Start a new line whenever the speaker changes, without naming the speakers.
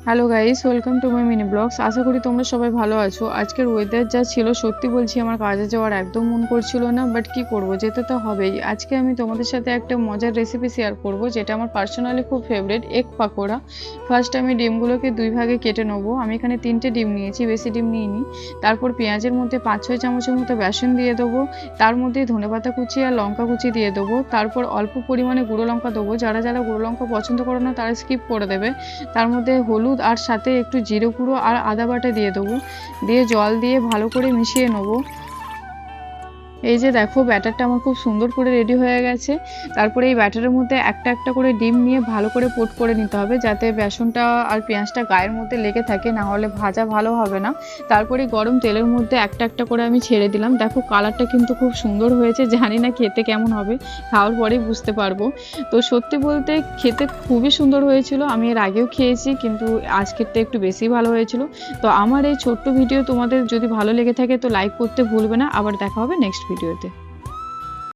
Hello guys, welcome to my mini vlogs. আশা করি তোমরা সবাই ভালো আছো। আজকের ওয়েদার যা ছিল, সত্যি বলছি আমার কাজে যাওয়ার একদম মন করছিল না, বাট কি করব, যেতে তো হবেই। আজকে আমি তোমাদের সাথে একটা মজার রেসিপি শেয়ার করব, যেটা আমার পার্সোনালি খুব ফেভারিট, এগ পাকোড়া। ফার্স্ট আমি ডিমগুলোকে দুই ভাগে কেটে নেবো। আমি এখানে 3টে ডিম নিয়েছি, বেশি ডিম নিইনি। তারপর পেঁয়াজের মধ্যে 5-6 চামচের মতো বেসন দিয়ে দেবো। তার মধ্যে ধনেপাতা কুচি আর লঙ্কা কুচি দিয়ে দেবো। তারপর অল্প পরিমাণে গুঁড়ো লঙ্কা দেবো। যারা যারা গুঁড়ো লঙ্কা পছন্দ করো না তারা স্কিপ করে দেবে। তার মধ্যে হলুদ আর সাথে একটু জিরে গুঁড়ো আর আদা বাটা দিয়ে দেবো। দিয়ে জল দিয়ে ভালো করে মিশিয়ে নেবো। এই যে দেখো, ব্যাটারটা আমার খুব সুন্দর করে রেডি হয়ে গেছে। তারপরে এই ব্যাটারের মধ্যে একটা একটা করে ডিম নিয়ে ভালো করে কোট করে নিতে হবে, যাতে বেসনটা আর পেঁয়াজটা গায়ের মধ্যে লেগে থাকে, না হলে ভাজা ভালো হবে না। তারপরে গরম তেলের মধ্যে একটা একটা করে আমি ছেড়ে দিলাম। দেখো কালারটা কিন্তু খুব সুন্দর হয়েছে, জানি না খেতে কেমন হবে, খাওয়ার পরেই বুঝতে পারবো। তো সত্যি বলতে খেতে খুবই সুন্দর হয়েছিল। আমি এর আগেও খেয়েছি, কিন্তু আজকেরটা একটু বেশি ভালো হয়েছিল। তো আমার এই ছোট্ট ভিডিও তোমাদের যদি ভালো লেগে থাকে তো লাইক করতে ভুলবে না। আবার দেখা হবে নেক্সট ভিডিওতে।